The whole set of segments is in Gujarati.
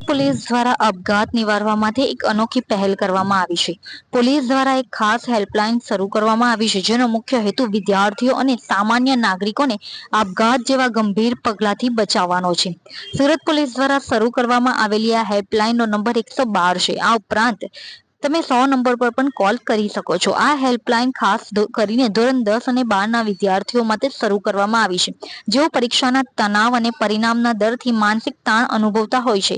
પોલીસ દ્વારા આપઘાત નિવારવા માટે એક અનોખી પહેલ કરવામાં આવી છે। પોલીસ દ્વારા એક ખાસ હેલ્પલાઇન શરૂ કરવામાં આવી છે, જેનો મુખ્ય હેતુ વિદ્યાર્થીઓ અને સામાન્ય નાગરિકોને આપઘાત જેવા ગંભીર પગલાંથી બચાવવાનો છે। સુરત પોલીસ દ્વારા શરૂ કરવામાં આવેલી આ હેલ્પલાઇનનો નંબર 112 છે। આ ઉપરાંત તમે 100 નંબર પર પણ કોલ કરી શકો છો। આ હેલ્પલાઇન ખાસ કરીને ધોરણ 10 અને 12ના વિદ્યાર્થીઓ માટે શરૂ કરવામાં આવી છે, જેઓ પરીક્ષાના તણાવ અને પરિણામના ડરથી માનસિક તાણ અનુભવતા હોય છે।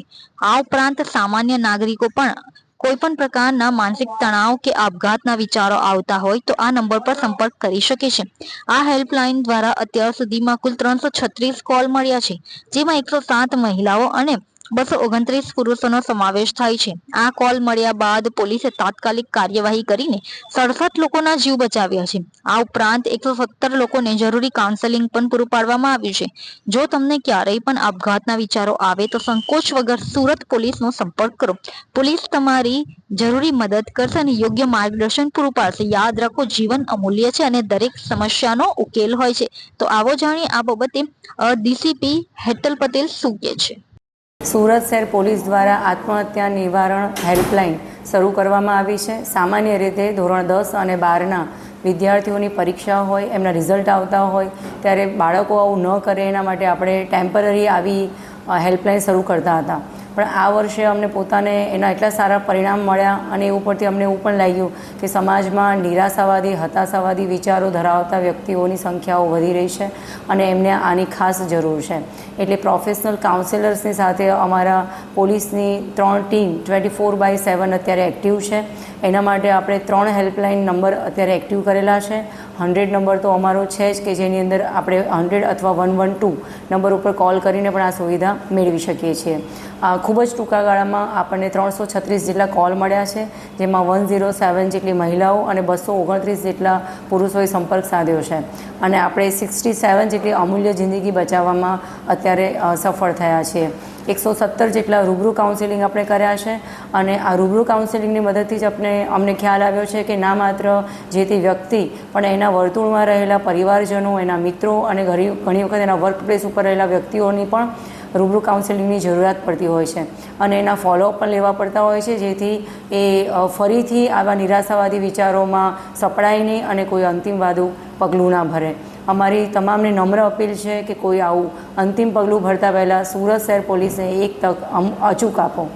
આ ઉપરાંત સામાન્ય નાગરિકો પણ કોઈ પણ પ્રકારના માનસિક તણાવ કે આપઘાતના વિચારો આવતા હોય તો આ નંબર પર સંપર્ક કરી શકે છે। આ હેલ્પલાઇન દ્વારા અત્યાર સુધીમાં કુલ 336 કોલ મળ્યા છે, જેમાં 107 મહિલાઓ અને 229 પુરુષોનો સમાવેશ થાય છે। આ કોલ મળ્યા બાદ પોલીસે તાત્કાલિક કાર્યવાહી કરીને 67 લોકોના જીવ બચાવ્યા છે। આ ઉપરાંત 117 લોકોને જરૂરી કાઉન્સેલિંગ પણ પૂરું પાડવામાં આવ્યું છે। જો તમને ક્યારેય પણ આપઘાતના વિચારો આવે તો સંકોચ વગર સુરત પોલીસનો સંપર્ક કરો। પોલીસ તમારી જરૂરી મદદ કરશે અને યોગ્ય માર્ગદર્શન પૂરું પાડશે। યાદ રાખો, જીવન અમૂલ્ય છે અને દરેક સમસ્યાનો ઉકેલ હોય છે। તો આવો જાણીએ આ બાબતે ડીસીપી હેતલ પટેલ શું કહે છે। સુરત શહેર પોલીસ દ્વારા આત્મહત્યા નિવારણ હેલ્પલાઇન શરૂ કરવામાં આવી છે। સામાન્ય રીતે ધોરણ 10 અને 12ના વિદ્યાર્થીઓની પરીક્ષા હોય, એમના રિઝલ્ટ આવતા હોય ત્યારે બાળકો આવું ન કરે એના માટે આપણે ટેમ્પરરી આવી હેલ્પલાઇન શરૂ કરતા હતા। પણ આ વર્ષે અમને પોતાને એના એટલા સારા પરિણામ મળ્યા અને એ ઉપરથી અમને એવું પણ લાગ્યું કે સમાજમાં નિરાશાવાદી, હતાશાવાદી વિચારો ધરાવતા વ્યક્તિઓની સંખ્યાઓ વધી રહી છે અને એમને આની ખાસ જરૂર છે। એટલે પ્રોફેશનલ કાઉન્સેલર્સની સાથે અમારા પોલીસની 3 ટીમ 24/7 અત્યારે એક્ટિવ છે। એના માટે આપણે 3 હેલ્પલાઇન નંબર અત્યારે એક્ટિવ કરેલા છે। 100 નંબર તો અમારો છે જ કે જેની અંદર આપણે 100 અથવા 112 નંબર ઉપર કોલ કરીને પણ આ સુવિધા મેળવી શકીએ છીએ। ખૂબ જ ટૂંકા ગાળામાં આપણને 336 જેટલા કોલ મળ્યા છે, જેમાં 107 જેટલી મહિલાઓ અને 229 જેટલા પુરુષોએ સંપર્ક સાધ્યો છે અને આપણે 67 જેટલી અમૂલ્ય જિંદગી બચાવવામાં અત્યારે સફળ થયા છીએ। 117 જેટલા રૂબરૂ કાઉન્સેલિંગ આપણે કર્યા છે અને આ રૂબરૂ કાઉન્સેલિંગની મદદથી જ અમને ખ્યાલ આવ્યો છે કે ના માત્ર જે તે વ્યક્તિ પણ એના વર્તુળમાં રહેલા પરિવારજનો, એના મિત્રો અને ઘણી વખત એના વર્ક પ્લેસ ઉપર રહેલા વ્યક્તિઓની પણ રૂબરૂ કાઉન્સેલિંગની જરૂરિયાત પડતી હોય છે અને એના ફોલોઅપ પણ લેવા પડતા હોય છે, જેથી એ ફરીથી આવા નિરાશાવાદી વિચારોમાં સપડાય નહીં અને કોઈ અંતિમવાદું પગલું ના ભરે। અમારી તમામને નમ્ર અપીલ છે કે કોઈ આવું અંતિમ પગલું ભરતા પહેલાં સુરત શહેર પોલીસને એક તક અચૂક આપો।